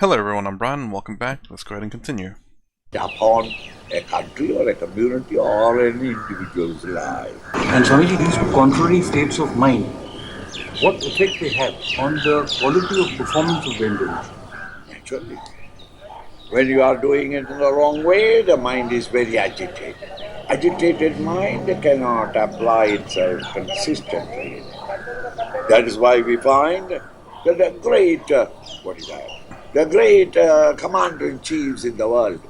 Hello everyone, I'm Brian and welcome back. Let's go ahead and continue. Upon a country or a community or any individual's life. And Swamiji, these contrary states of mind, what effect they have on the quality of performance of the individual? Naturally. When you are doing it in the wrong way, the mind is very agitated. Agitated mind cannot apply itself consistently. That is why we find that the great, The great commander-in-chiefs in the world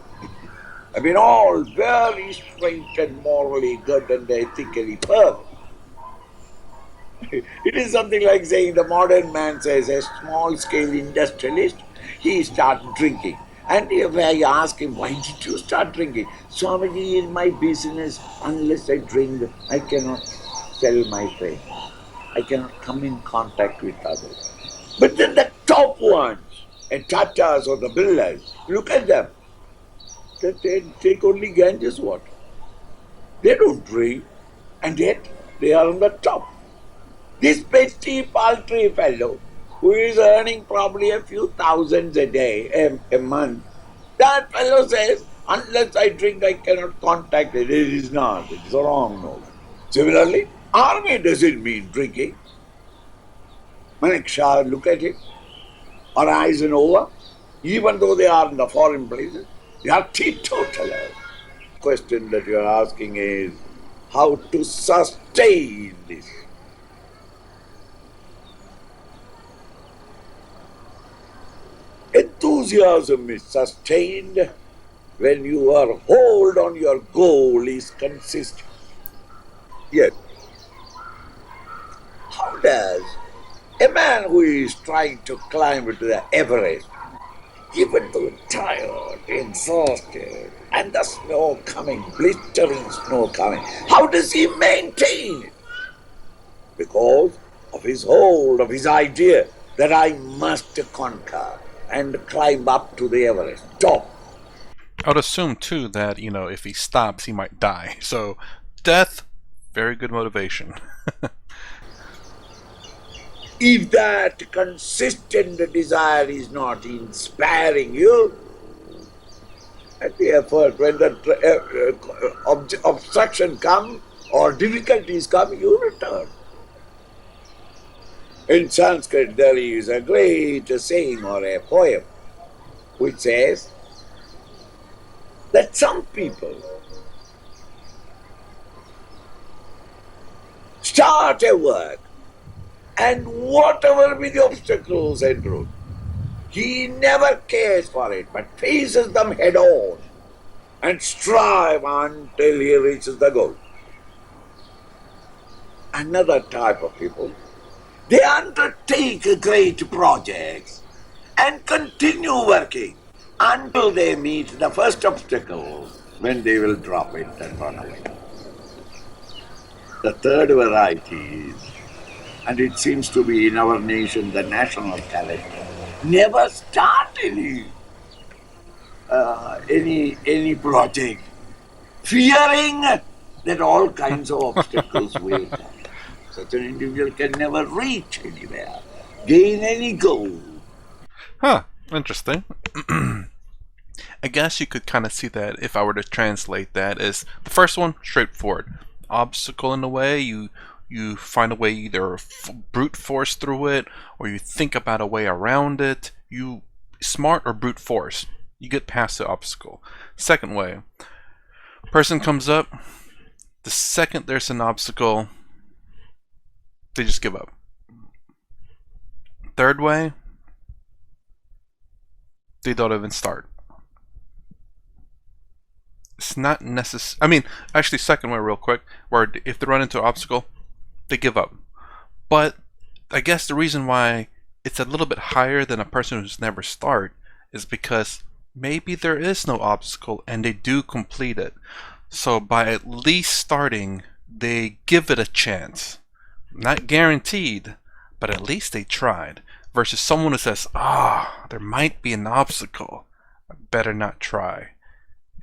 have been all very straight and morally good and ethically perfect. It is something like saying the modern man says a small-scale industrialist, he starts drinking. And if I ask him, why did you start drinking? Swamiji, in my business, unless I drink, I cannot sell my thing. I cannot come in contact with others. But then the top ones, the Tatas or the Birlas, look at them. They take only Ganges water. They don't drink, and yet they are on the top. This petty, paltry fellow, who is earning probably a few thousands a day, a month, that fellow says, unless I drink, I cannot contact it. It is not. It is a wrong note. Similarly, army doesn't mean drinking. Maneksha, look at it. Or Eisenhower, even though they are in the foreign places, they are teetotalers. The question that you are asking is how to sustain this. Enthusiasm is sustained when your hold on your goal is consistent. Yet, how does a man who is trying to climb to the Everest, even though tired, exhausted, and the snow coming, blistering snow coming, how does he maintain it? Because of his hold, of his idea that I must conquer and climb up to the Everest top. I would assume too that, if he stops, he might die. So, death, very good motivation. If that consistent desire is not inspiring you, at the effort, when the obstruction comes or difficulties come, you return. In Sanskrit, there is a great saying or a poem which says that some people start a work, and whatever be the obstacles and route, he never cares for it, but faces them head on and strive until he reaches the goal. Another type of people, they undertake great projects and continue working until they meet the first obstacle, when they will drop it and run away. The third variety is, and it seems to be in our nation the national character, never start any project, fearing that all kinds of obstacles wait. Such an individual can never reach anywhere, gain any goal. Huh, interesting. I guess you could kind of see that if I were to translate that as the first one, straightforward. Obstacle in the way, you find a way, either brute force through it, or you think about a way around it. You smart or brute force, you get past the obstacle. Second way, person comes up, the second there's an obstacle, they just give up. Third way, they don't even start. It's not necessary. I mean, actually, second way, real quick, where if they run into an obstacle, they give up. But I guess the reason why it's a little bit higher than a person who's never start is because maybe there is no obstacle and they do complete it. So by at least starting, they give it a chance. Not guaranteed, but at least they tried. Versus someone who says, there might be an obstacle, I better not try.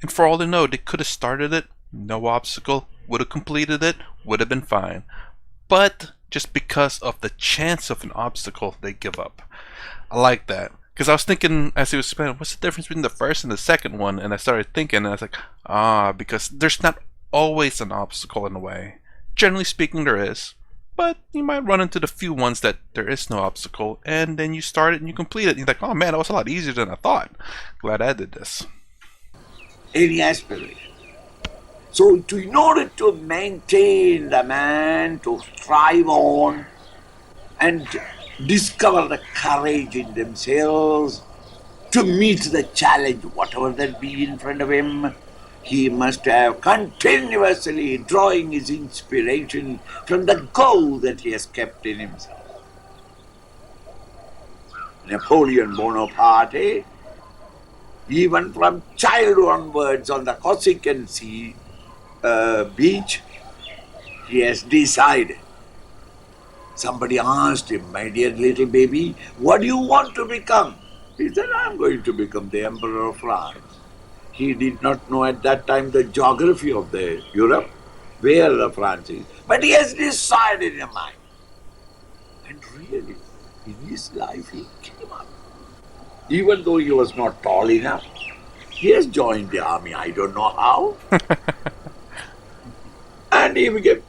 And for all they know, they could have started it, no obstacle, would have completed it, would have been fine. But just because of the chance of an obstacle, they give up. I like that. Because I was thinking as he was explaining, what's the difference between the first and the second one? And I started thinking, and I was like, because there's not always an obstacle in the way. Generally speaking, there is. But you might run into the few ones that there is no obstacle, and then you start it and you complete it, and you're like, oh man, that was a lot easier than I thought. Glad I did this. Any aspiration. So, in order to maintain the man, to strive on and discover the courage in themselves, to meet the challenge, whatever that be in front of him, he must have continuously drawing his inspiration from the goal that he has kept in himself. Napoleon Bonaparte, even from childhood onwards on the Corsican Sea beach, he has decided. Somebody asked him, my dear little baby, what do you want to become? He said, I'm going to become the Emperor of France. He did not know at that time the geography of the Europe, where the France is. But he has decided in his mind. And really, in his life, he came up. Even though he was not tall enough, he has joined the army, I don't know how. And he became,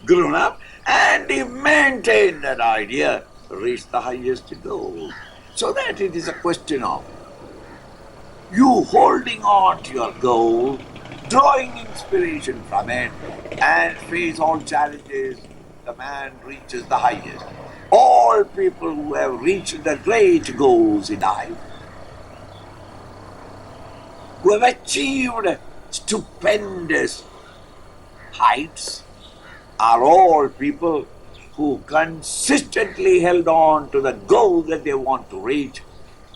grown up, and he maintained that idea, reached the highest goal. So that it is a question of you holding on to your goal, drawing inspiration from it, and face all challenges, the man reaches the highest. All people who have reached the great goals in life, who have achieved stupendous heights, are all people who consistently held on to the goal that they want to reach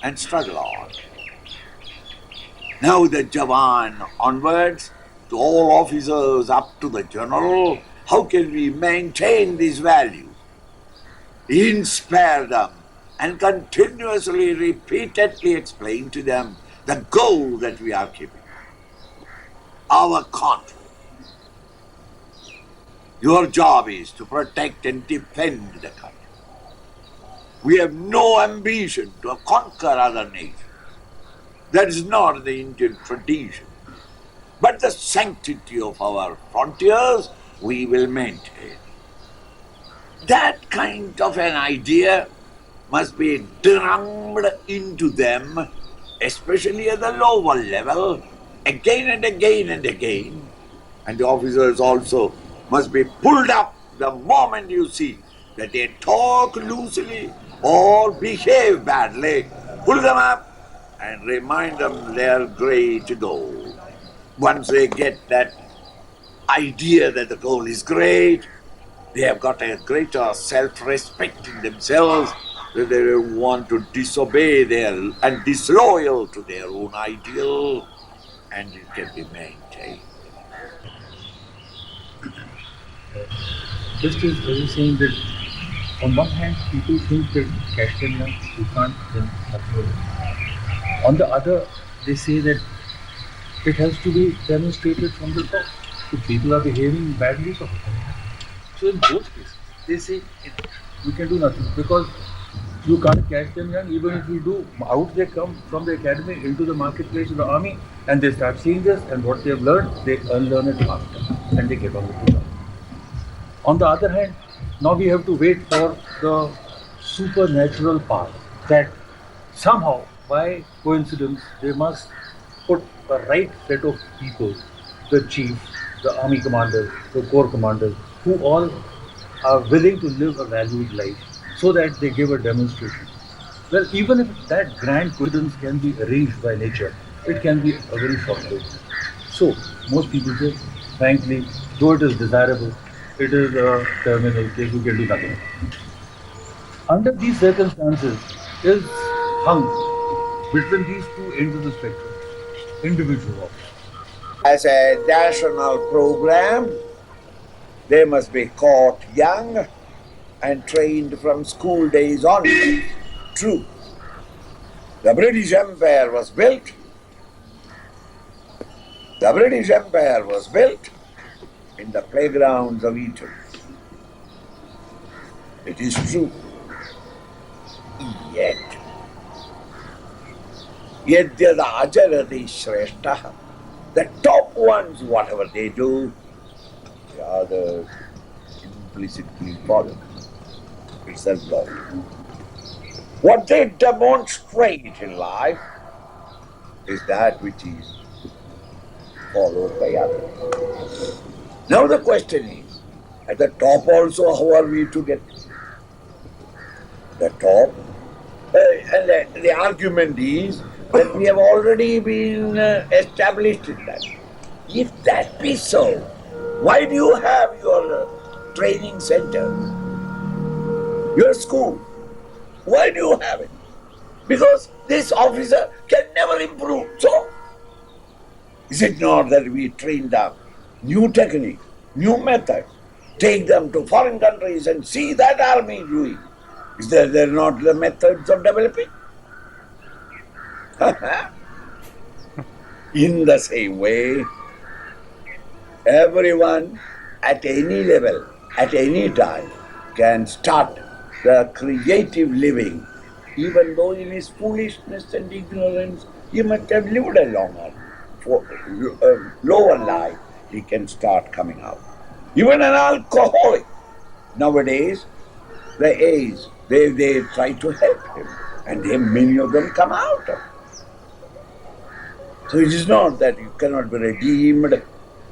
and struggle on. Now the Jawan onwards, to all officers up to the general, how can we maintain these values? Inspire them and continuously, repeatedly explain to them the goal that we are keeping. Our country. Your job is to protect and defend the country. We have no ambition to conquer other nations. That is not the Indian tradition. But the sanctity of our frontiers we will maintain. That kind of an idea must be drummed into them, especially at the lower level, again and again and again. And the officers also must be pulled up the moment you see that they talk loosely or behave badly. Pull them up and remind them their great goal. Once they get that idea that the goal is great, they have got a greater self-respect in themselves, that they don't want to disobey and disloyal to their own ideal, and it can be maintained. Just as I was saying that on one hand people think that Castellan you can't then upload it. On the other, they say that it has to be demonstrated from the top. If people are behaving badly, so in both cases, they say we can do nothing because you can't catch them young. Even if we do, out they come from the academy into the marketplace of the army, and they start seeing this, and what they have learned, they unlearn it faster, and they get on with it. On the other hand, now we have to wait for the supernatural part that somehow, by coincidence, they must put the right set of people, the chief, the army commanders, the corps commanders, who all are willing to live a valued life so that they give a demonstration. Well, even if that grand coincidence can be arranged by nature, it can be a very short lived. So, most people say, frankly, though it is desirable, it is a terminal case, you can do nothing. Under these circumstances, is hung between these two ends of the spectrum, individual. As a national program, they must be caught young and trained from school days onwards. True. The British Empire was built. The British Empire was built in the playgrounds of Italy. It is true. Yet, Yadyada acharati shrestha. The top ones, whatever they do, the others implicitly follow. It's a law. What they demonstrate in life is that which is followed by others. Now the question is, at the top also, how are we to get the top? And the argument is that we have already been established in that. If that be so, why do you have your training center, your school? Why do you have it? Because this officer can never improve. So, is it not that we train them new techniques, new methods, take them to foreign countries and see that army doing? Is there not the methods of developing? In the same way, everyone at any level, at any time, can start the creative living, even though in his foolishness and ignorance he must have lived a lower life, he can start coming out. Even an alcoholic, nowadays, the age, they try to help him, and many of them come out of it. So it is not that you cannot be redeemed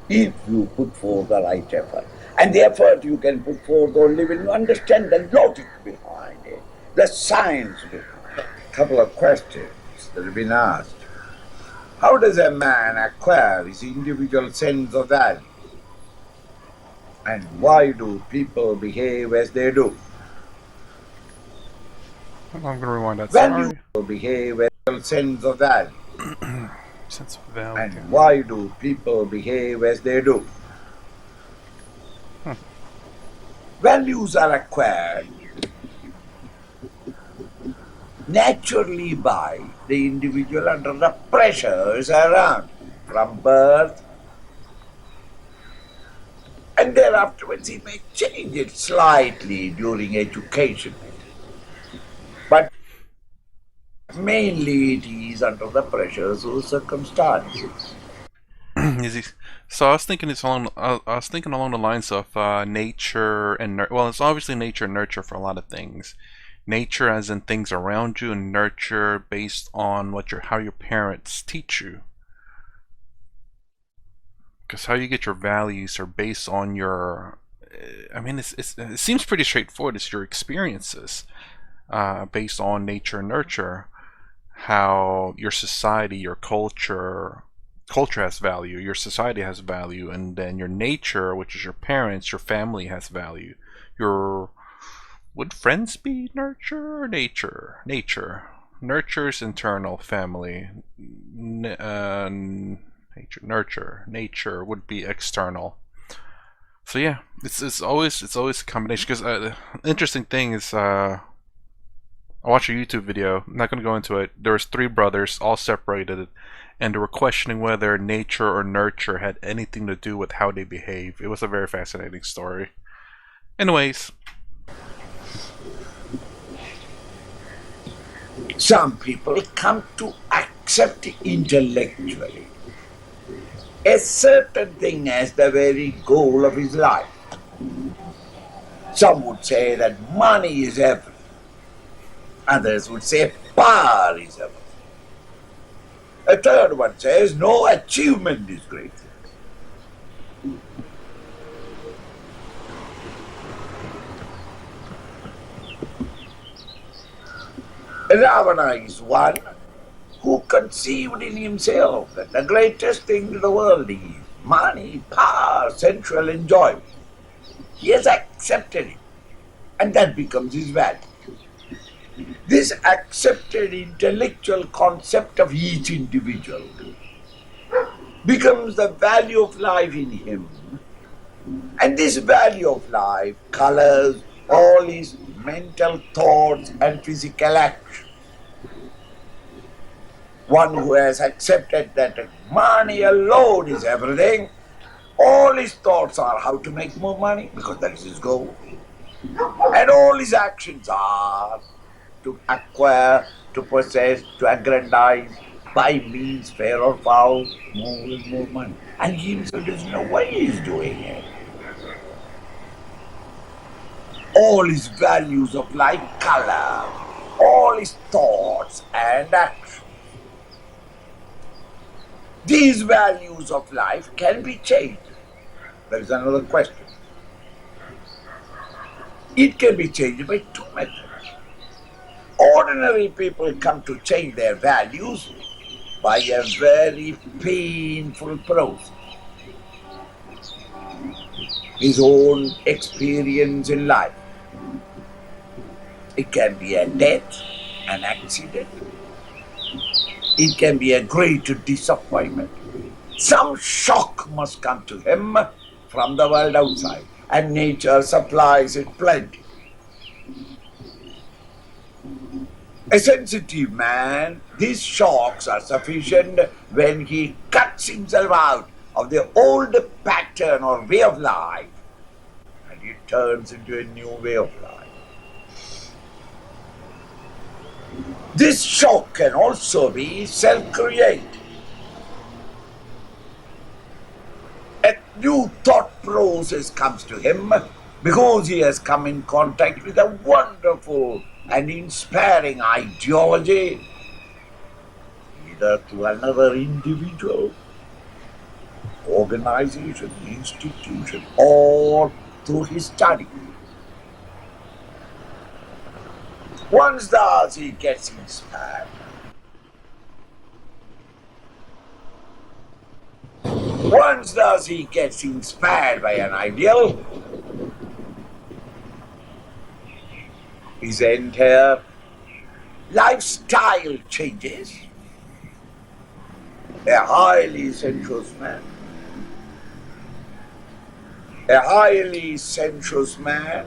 if you put forth the right effort. And the effort you can put forth only when you understand the logic behind it, the science behind it. A couple of questions that have been asked. How does a man acquire his individual sense of value? And why do people behave as they do? I'm going to rewind that. When Sorry. you behave as a sense of value? Sense of value. And why do people behave as they do? Values are acquired naturally by the individual under the pressures around from birth, and thereafter he may change it slightly during education. But mainly it is under the pressures of circumstances. So I was thinking along the lines of nature and well, it's obviously nature and nurture for a lot of things. Nature, as in things around you, and nurture based on how your parents teach you. Because how you get your values are based on your. I mean, it seems pretty straightforward. It's your experiences, based on nature and nurture. How your society, your culture has value, your society has value, and then your nature, which is your parents, your family, has value. Would friends be nurture or nature? Nurture is internal, family. Nature, nurture. Nature would be external. So yeah, it's always a combination. Because interesting thing is, I watched a YouTube video. I'm not going to go into it. There was 3 brothers, all separated, and they were questioning whether nature or nurture had anything to do with how they behave. It was a very fascinating story. Anyways. Some people come to accept intellectually a certain thing as the very goal of his life. Some would say that money is everything. Others would say power is everything. A third one says no achievement is great. Ravana is one who conceived in himself that the greatest thing in the world is money, power, sensual enjoyment. He has accepted it, and that becomes his value. This accepted intellectual concept of each individual becomes the value of life in him, and this value of life colors all his mental thoughts and physical action. One who has accepted that money alone is everything, all his thoughts are how to make more money, because that is his goal. And all his actions are to acquire, to possess, to aggrandize. by means fair or foul, more and more money. And he himself doesn't know why he's doing it. All his values of life color, all his thoughts and actions. These values of life can be changed. There is another question. It can be changed by two methods. Ordinary people come to change their values by a very painful process. His own experience in life. It can be a death, an accident. It can be a great disappointment. Some shock must come to him from the world outside, and nature supplies it plenty. A sensitive man, these shocks are sufficient when he cuts himself out of the old pattern or way of life, and he turns into a new way of life. This shock can also be self-created. A new thought process comes to him because he has come in contact with a wonderful and inspiring ideology, either through another individual, organization, institution, or through his study. Once thus he gets inspired. Once thus he gets inspired by an ideal, his entire lifestyle changes. A highly sensuous man. A highly sensuous man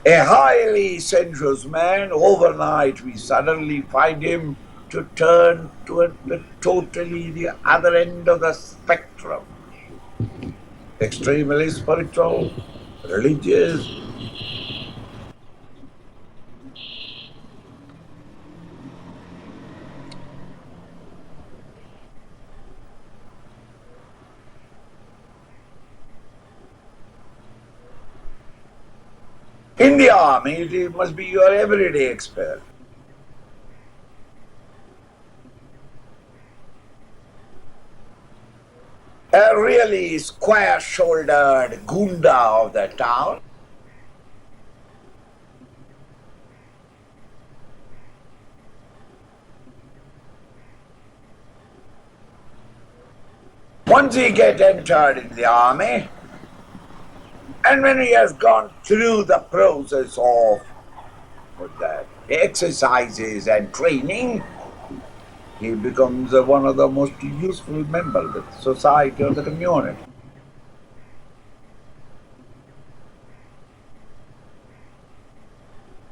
A highly sensuous man, overnight we suddenly find him to turn to totally the other end of the spectrum. Extremely spiritual, religious. In the army, it must be your everyday expert. A really square-shouldered gunda of the town. Once he gets entered in the army, and when he has gone through the process of the exercises and training, he becomes one of the most useful members of the society or the community.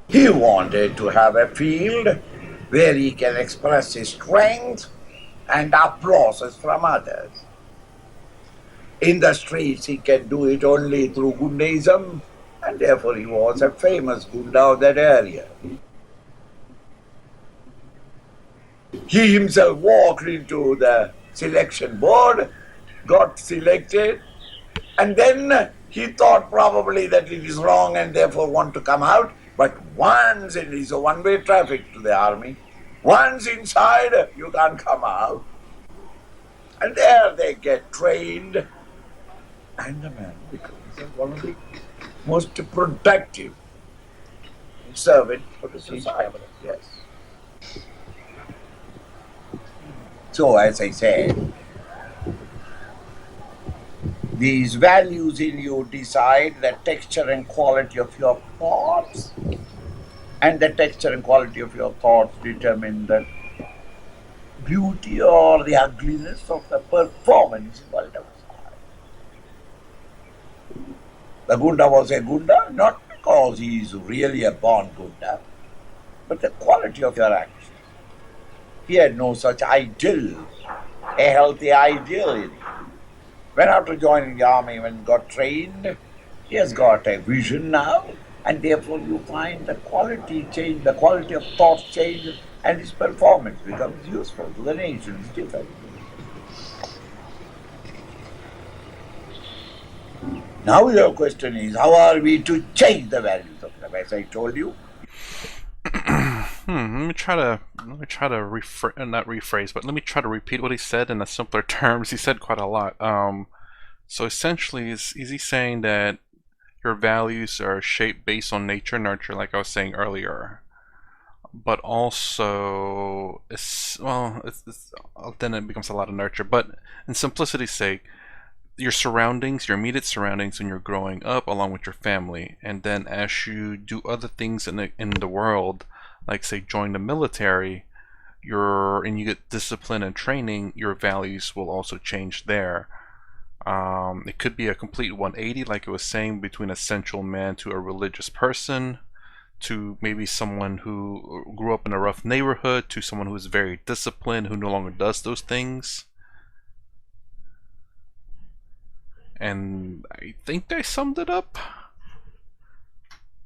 He wanted to have a field where he can express his strength and applauses from others. In the streets, he can do it only through Gundaism, and therefore he was a famous Gunda of that area. He himself walked into the selection board, got selected, and then he thought probably that it is wrong and therefore want to come out. But once it is a one-way traffic to the army, once inside, you can't come out. And there they get trained. And the man becomes one of the most productive servant for the society. Yes. So, as I said, these values in you decide the texture and quality of your thoughts, and the texture and quality of your thoughts determine the beauty or the ugliness of the performance in world outside. The Gunda was a Gunda not because he is really a born Gunda, but the quality of your action. He had no such ideal, a healthy ideal in him. When after joining the army, when got trained, he has got a vision now And therefore you find the quality change, the quality of thought change, and his performance becomes useful to the nation. It's different. Now your question is, how are we to change the values of love? As I told you, not rephrase, but let me try to repeat what he said in a simpler terms. He said quite a lot. So essentially, is he saying that your values are shaped based on nature and nurture, like I was saying earlier, but also then it becomes a lot of nurture. But in simplicity's sake, your surroundings, your immediate surroundings when you're growing up, along with your family, and then as you do other things in the world, like say join the military, and you get discipline and training, your values will also change there. It could be a complete 180, like it was saying, between a sensual man to a religious person, to maybe someone who grew up in a rough neighborhood, to someone who is very disciplined, who no longer does those things. And I think I summed it up.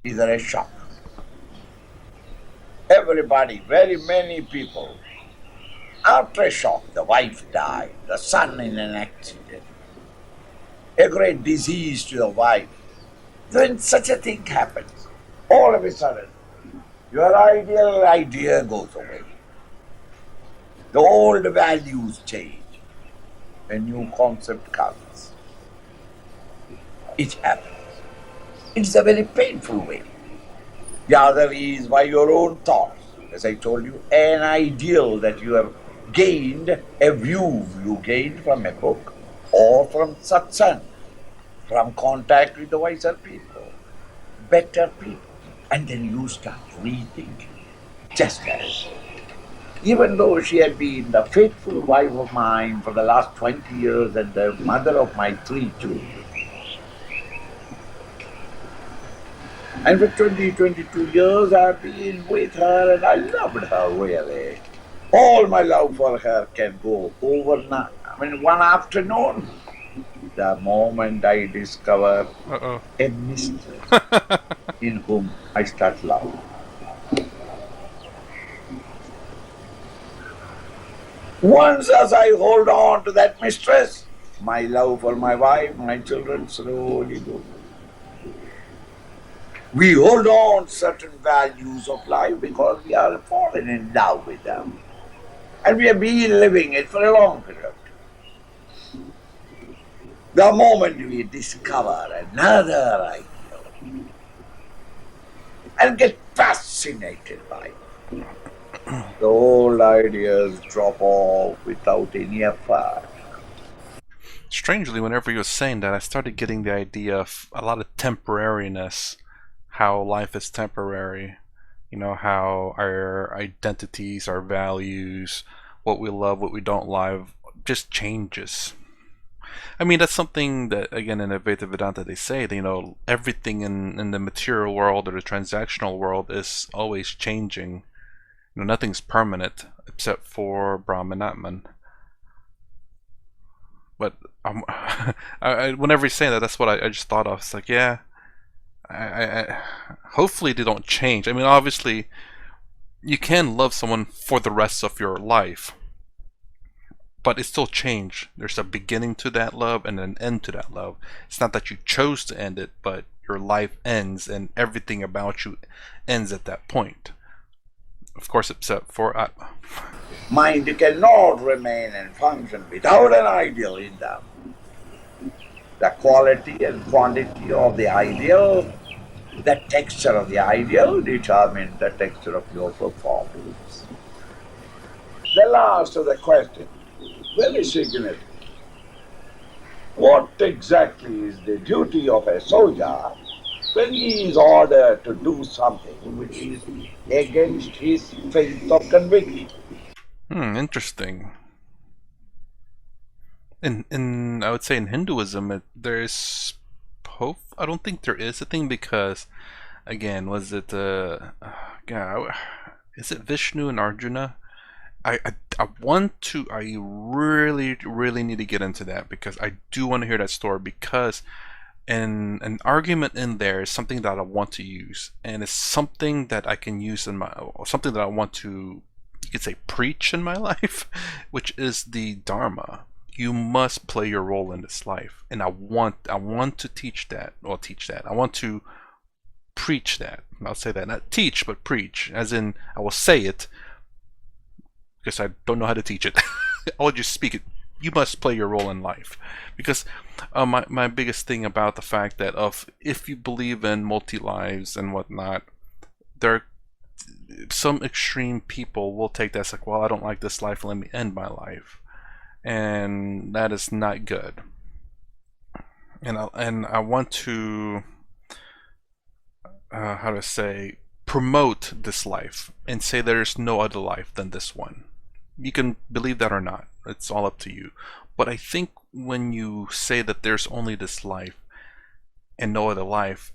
these are a shock. Everybody, very many people, after a shock, the wife died, the son in an accident, a great disease to the wife. When such a thing happens, all of a sudden, your ideal idea goes away. The old values change. A new concept comes. It happens. It's a very painful way. The other is by your own thoughts. As I told you, an ideal that you have gained, a view you gained from a book or from satsang, from contact with the wiser people, better people. And then you start rethinking. Just as, even though she had been the faithful wife of mine for the last 20 years and the mother of my 3 children, and for 22 years I've been with her and I loved her really. All my love for her can go overnight. I mean, one afternoon, the moment I discover a mistress in whom I start loving. Once as I hold on to that mistress, my love for my wife, my children slowly goes. We hold on to certain values of life because we are fallen in love with them. And we have been living it for a long period. The moment we discover another ideal and get fascinated by it, the old ideas drop off without any effort. Strangely, whenever he was saying that, I started getting the idea of a lot of temporariness, how life is temporary, how our identities, our values, what we love, what we don't love, just changes. I mean, that's something that, again, in Advaita Vedanta they say that, everything in the material world or the transactional world is always changing. Nothing's permanent except for Brahman Atman. But whenever he's saying that, that's what I just thought of. It's like, yeah, hopefully they don't change. I mean, obviously, you can love someone for the rest of your life, but it still change. There's a beginning to that love and an end to that love. It's not that you chose to end it, but your life ends and everything about you ends at that point. Of course, except for Atma. Mind cannot remain and function without an ideal in them. The quality and quantity of the ideal, the texture of the ideal determines the texture of your performance. The last of the question, very significant. What exactly is the duty of a soldier when he is ordered to do something which is against his faith of conviction? Interesting. In I would say in Hinduism, there's hope. I don't think there is a thing because, again, was it God, is it Vishnu and Arjuna? I want to. I really need to get into that because I do want to hear that story because And an argument in there is something that I want to use, and it's something that I can use in my, or something that I want to, you could say, preach in my life, which is the Dharma. You must play your role in this life, and I want to teach that, or teach that. I want to preach that. I'll say that, not teach, but preach, as in I will say it because I don't know how to teach it. I will just speak it. You must play your role in life, because my biggest thing about the fact that of if you believe in multi lives and whatnot, there some extreme people will take that as like, well, I don't like this life, let me end my life, and that is not good. And I want to how to say, promote this life and say there's no other life than this one. You can believe that or not, it's all up to you. But I think when you say that there's only this life and no other life,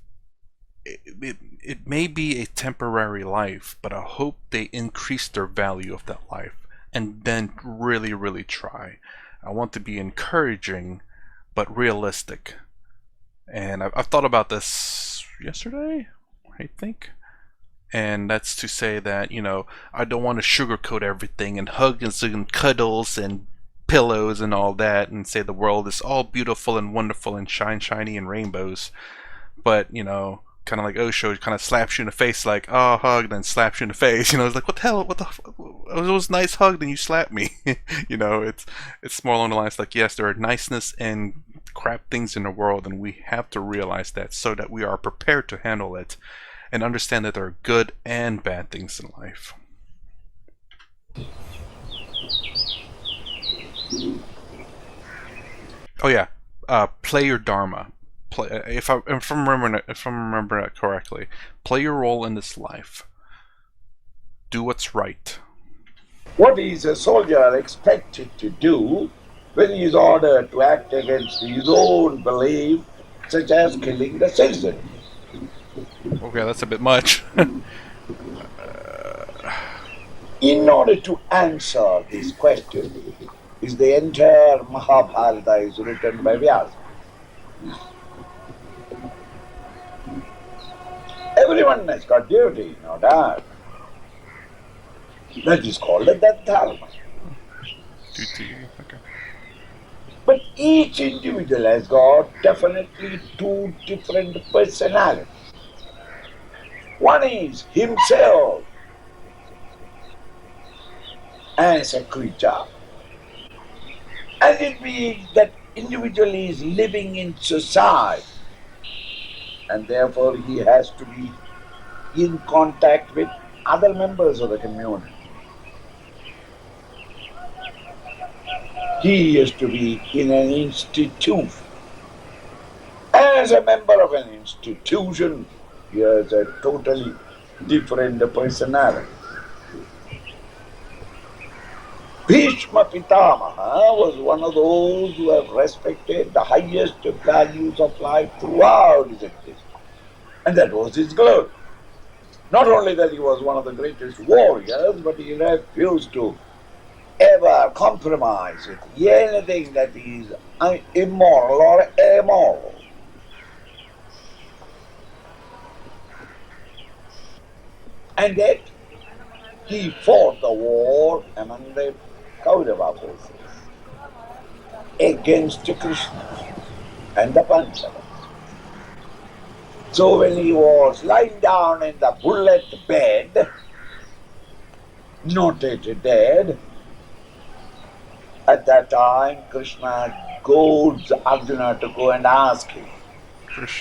it may be a temporary life, but I hope they increase their value of that life and then really, really try. I want to be encouraging but realistic. And I've thought about this yesterday, I think. And that's to say that, I don't want to sugarcoat everything and hugs and cuddles and pillows and all that and say the world is all beautiful and wonderful and shiny and rainbows. But, kind of like Osho kind of slaps you in the face like, oh, hug, then slaps you in the face. It's like, what the hell? It was a nice hug, then you slapped me. It's more along the lines like, yes, there are niceness and crap things in the world, and we have to realize that so that we are prepared to handle it and understand that there are good and bad things in life. Oh yeah, play your dharma. Play, if I'm remembering it correctly, play your role in this life. Do what's right. What is a soldier expected to do when he is ordered to act against his own belief, such as killing the citizen? Okay, that's a bit much. In order to answer this question, is the entire Mahabharata is written by Vyasa. Everyone has got duty, no doubt. That is called the dharma. Duty. Okay. But each individual has got definitely two different personalities. One is himself as a creature, and it means that individual is living in society, and therefore he has to be in contact with other members of the community. He is to be in an institution. As a member of an institution, he has a totally different personality. Bhishma Pitamaha was one of those who have respected the highest values of life throughout his existence. And that was his glory. Not only that he was one of the greatest warriors, but he refused to ever compromise with anything that is immoral or amoral. And yet, he fought the war among the Kaurava forces against Krishna and the Pandavas. So when he was lying down in the bullet bed, not yet dead, at that time Krishna goads Arjuna to go and ask him,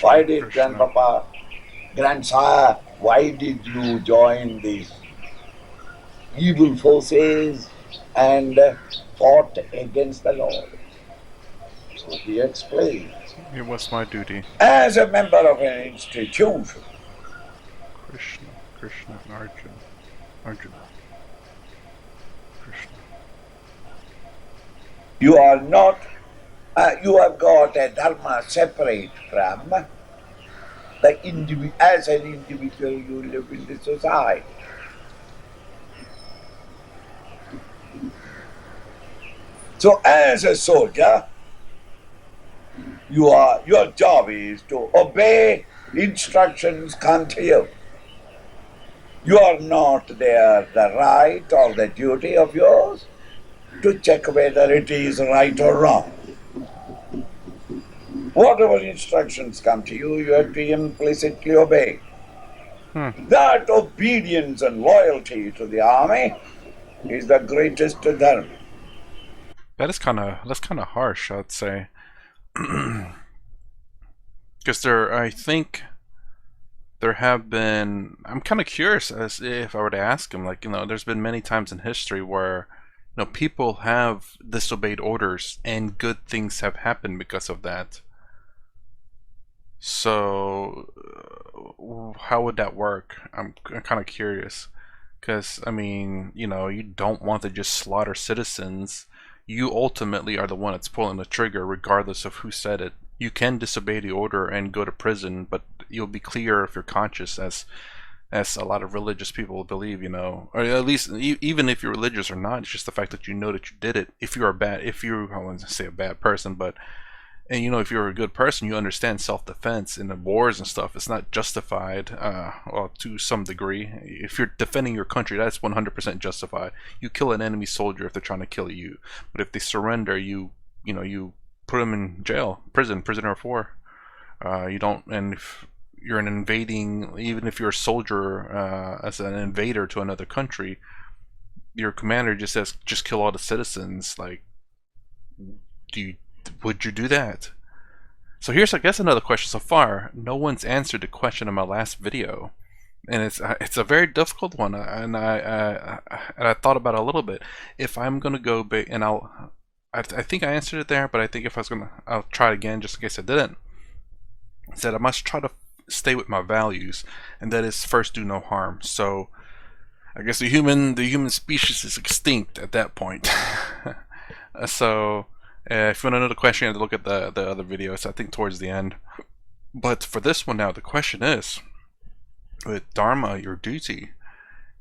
why did Grandpapa, Grandsire, why did you join these evil forces and fought against the Lord? So he explained, It was my duty. as a member of an institution, Krishna, Arjuna, Krishna. you are not, you have got a dharma separate from the individual. As an individual, you live in the society. So as a soldier, Your job is to obey instructions come to you. You are not there the right or the duty of yours to check whether it is right or wrong. Whatever instructions come to you, you have to implicitly obey. Hmm. That obedience and loyalty to the army is the greatest dharma. That's kind of harsh, I'd say, because I think there have been. I'm kind of curious as if I were to ask him, like, there's been many times in history where, people have disobeyed orders and good things have happened because of that. So, how would that work? I'm kind of curious. Because, I mean, you don't want to just slaughter citizens. You ultimately are the one that's pulling the trigger, regardless of who said it. You can disobey the order and go to prison, but you'll be clear if you're conscious, as a lot of religious people believe, or at least even if you're religious or not. It's just the fact that you know that you did it. If you're, I wouldn't say a bad person, but and if you're a good person, you understand self-defense in the wars and stuff. It's not justified, well, to some degree. If you're defending your country, that's 100% justified. You kill an enemy soldier if they're trying to kill you, but if they surrender, you put them in jail, prisoner of war. You don't, and if you're an invading, even if you're a soldier as an invader to another country, your commander just says, just kill all the citizens. Like, do you? Would you do that? So here's, I guess, another question. So far, no one's answered the question in my last video, and it's a very difficult one. And I thought about it a little bit. If I'm gonna go big, and I think I answered it there, but I think if I was gonna, I'll try it again just in case I didn't. I said I must try to stay with my values, and that is first do no harm. So I guess the human species is extinct at that point. So. If you want to know the question, you have to look at the other videos, I think towards the end. But for this one now, the question is, with Dharma, your duty,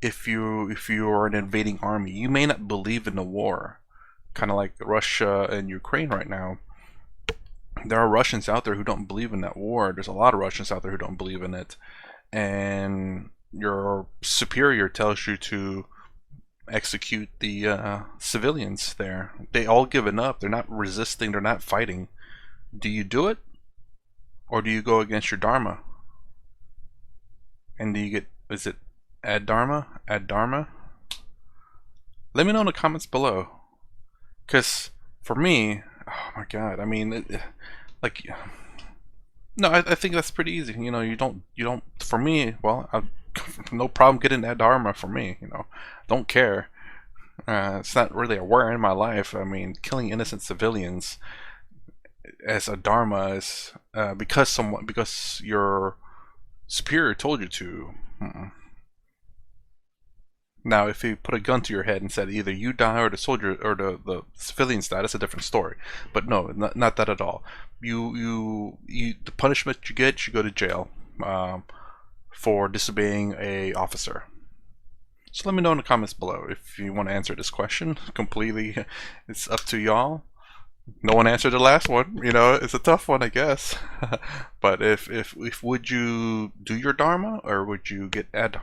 if you are an invading army, you may not believe in the war, kind of like Russia and Ukraine right now. There are Russians out there who don't believe in that war. There's a lot of Russians out there who don't believe in it. And your superior tells you to execute the civilians there. They all given up. They're not resisting. They're not fighting. Do you do it, or do you go against your dharma? And do you get? Is it ad dharma? Ad dharma? Let me know in the comments below. Cause for me, oh my god. I mean, like, no, I think that's pretty easy. You don't. For me, well, no problem getting that dharma for me. Don't care. It's not really a war in my life. I mean, killing innocent civilians as a dharma is because your superior told you to. Now, if he put a gun to your head and said either you die or the soldier or the civilians die, that's a different story. But no, not that at all. The punishment you get, you go to jail. For disobeying a officer. So let me know in the comments below if you want to answer this question completely. It's up to y'all. No one answered the last one. It's a tough one, I guess. But if would you do your dharma, or would you get ad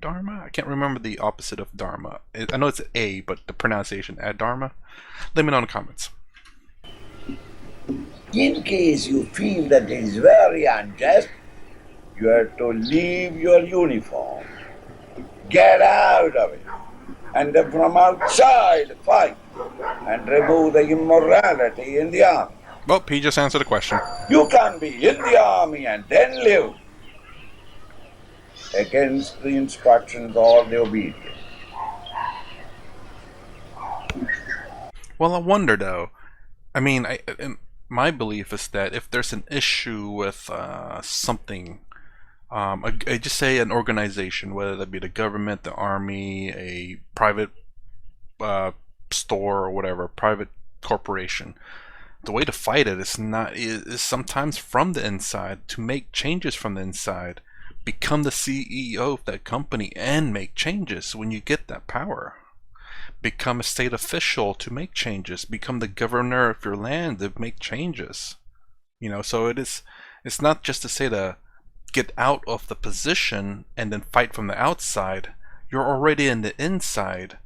dharma? I can't remember the opposite of dharma. I know it's a, but the pronunciation ad dharma. Let me know in the comments. In case you feel that it is very unjust, you have to leave your uniform, get out of it, and then from outside fight and remove the immorality in the army. Well, he just answered the question. You can't be in the army and then live against the instructions or the obedience. Well, I wonder though. I mean, my belief is that if there's an issue with something, I just say an organization, whether that be the government, the army, a private store or whatever, private corporation. The way to fight it is sometimes from the inside, to make changes from the inside. Become the CEO of that company and make changes when you get that power. Become a state official to make changes. Become the governor of your land to make changes. So it's not just to say to get out of the position and then fight from the outside. You're already in the inside,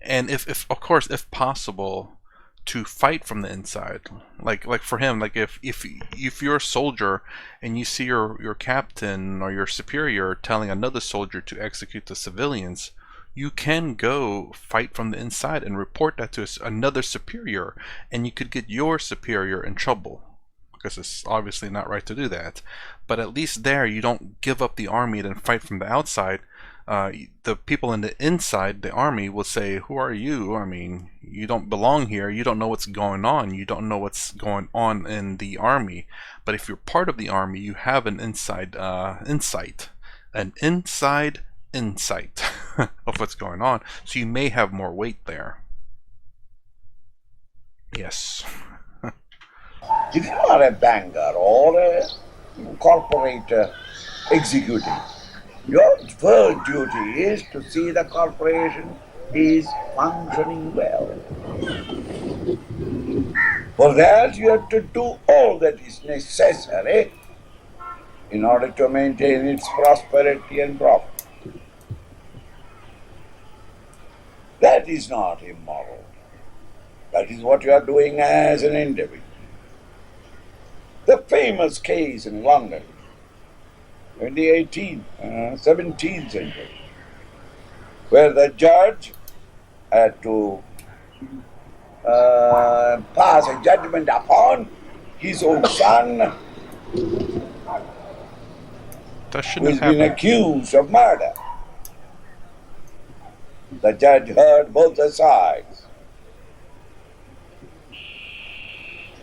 and if of course, if possible, to fight from the inside. Like for him, like if you're a soldier and you see your captain or your superior telling another soldier to execute the civilians, you can go fight from the inside and report that to another superior, and you could get your superior in trouble, because it's obviously not right to do that. But at least there, you don't give up the army and fight from the outside. The people in the inside, the army, will say, "Who are you? I mean, you don't belong here. You don't know what's going on. You don't know what's going on in the army." But if you're part of the army, you have an inside insight, an inside insight of what's going on. So you may have more weight there. Yes. If you are a banker or a corporate executive, your first duty is to see the corporation is functioning well. For that, you have to do all that is necessary in order to maintain its prosperity and profit. That is not immoral. That is what you are doing as an individual. The famous case in London in the 17th century, where the judge had to pass a judgment upon his own son, That who shouldn't has have been happened. accused of murder. The judge heard both the sides,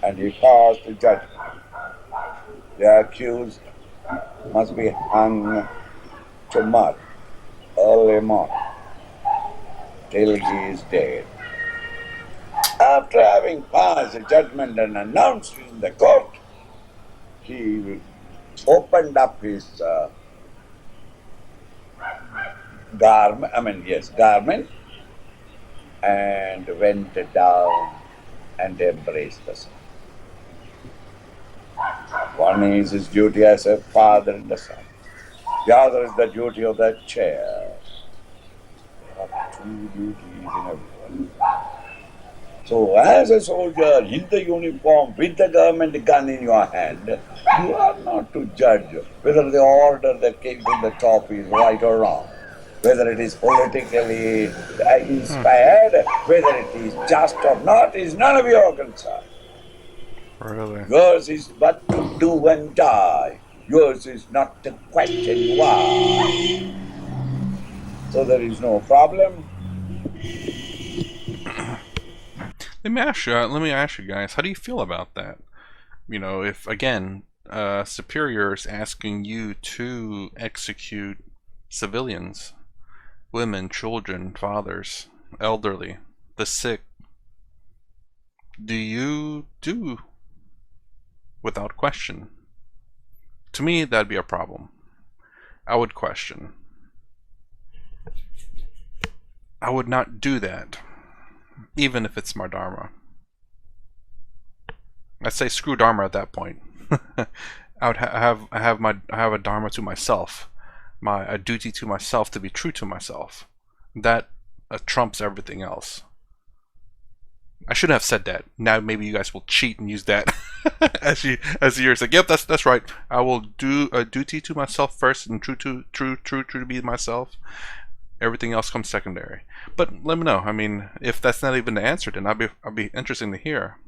and he passed the judgment. The accused must be hung to mud early morning till he is dead. After having passed the judgment and announced it in the court, he opened up his garment, and went down and embraced the son. One is his duty as a father and a son. The other is the duty of the chair. There are two duties in everyone. So as a soldier in the uniform with the government gun in your hand, you are not to judge whether the order that came from the top is right or wrong, whether it is politically inspired, whether it is just or not, is none of your concern. Really? Yours is but to do and die. Yours is not to question why. So there is no problem. Let me ask you guys, how do you feel about that? If again, superiors asking you to execute civilians, women, children, fathers, elderly, the sick, do you do without question? To me, that'd be a problem. I would question. I would not do that, even if it's my dharma. I'd say screw dharma at that point. I would I have a dharma to myself, a duty to myself to be true to myself. That trumps everything else. I shouldn't have said that. Now maybe you guys will cheat and use that as the years like, yep, that's right. I will do a duty to myself first and true to be myself. Everything else comes secondary. But let me know. I mean, if that's not even the answer, then I'll be interesting to hear.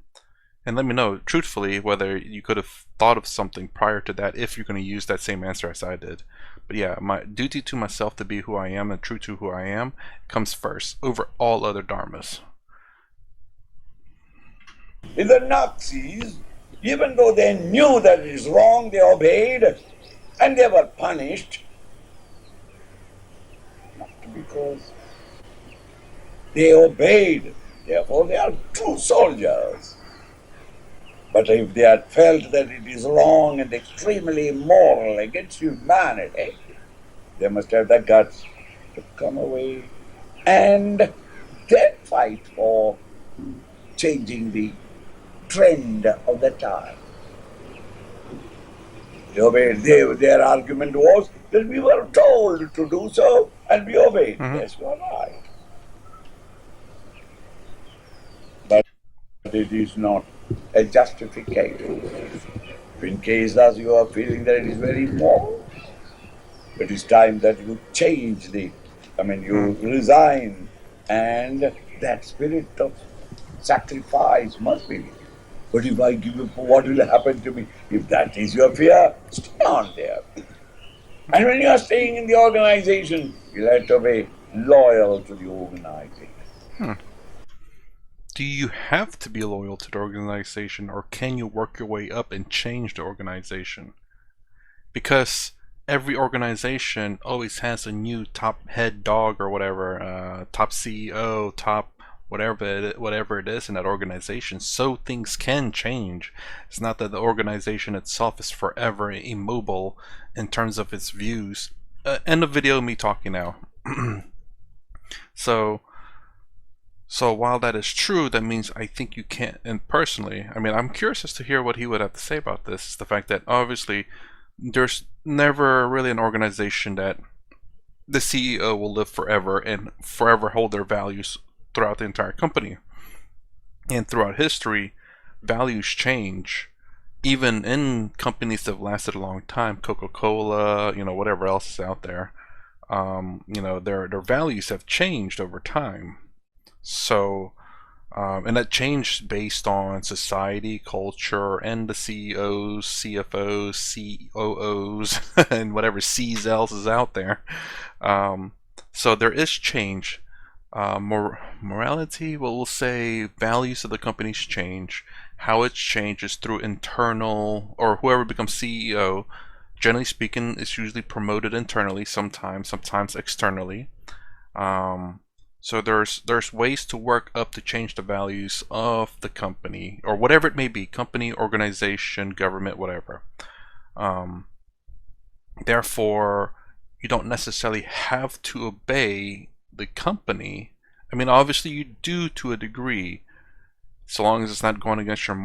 And let me know truthfully whether you could have thought of something prior to that if you're going to use that same answer as I did. But yeah, my duty to myself to be who I am and true to who I am comes first over all other dharmas. In the Nazis, even though they knew that it is wrong, they obeyed and they were punished. Not because they obeyed, therefore they are true soldiers. But if they had felt that it is wrong and extremely immoral against humanity, they must have the guts to come away and then fight for changing the trend of the time. They obeyed. Their argument was that we were told to do so and we obeyed. Mm-hmm. Yes, you are right. But it is not a justification. If in case as you are feeling that it is very moral, it is time that you change you resign, and that spirit of sacrifice must be with you. But if I give up, what will happen to me? If that is your fear, stay on there. And when you are staying in the organization, you have to be loyal to the organization. Do you have to be loyal to the organization, or can you work your way up and change the organization? Because every organization always has a new top head dog or whatever, top CEO, top whatever it is in that organization. So things can change. It's not that the organization itself is forever immobile in terms of its views. End of video, me talking now. So while that is true, that means I think you can't, and personally, I mean, I'm curious as to hear what he would have to say about this. The fact that obviously there's never really an organization that the CEO will live forever and forever hold their values throughout the entire company. And throughout history, values change. Even in companies that have lasted a long time, Coca-Cola, whatever else is out there, their values have changed over time. So, and that changed based on society, culture, and the CEOs, CFOs, COOs, and whatever C's else is out there. So there is change. Morality, well, we'll say values of the companies change. How it changes through internal, or whoever becomes CEO, generally speaking, is usually promoted internally, sometimes externally. So there's ways to work up to change the values of the company, or whatever it may be, company, organization, government, whatever. Therefore, you don't necessarily have to obey the company. I mean, obviously you do to a degree, so long as it's not going against your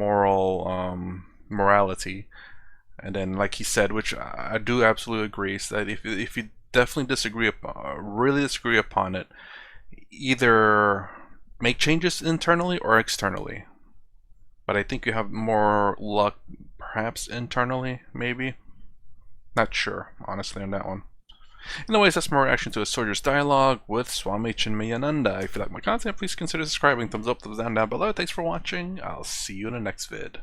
morality. And then, like he said, which I do absolutely agree, is that if you definitely really disagree upon it, either make changes internally or externally. But I think you have more luck perhaps internally, maybe. Not sure, honestly, on that one. Anyways, that's my reaction to a soldier's dialogue with Swami Chinmayananda. If you like my content, please consider subscribing. Thumbs up, thumbs down below. Thanks for watching. I'll see you in the next vid.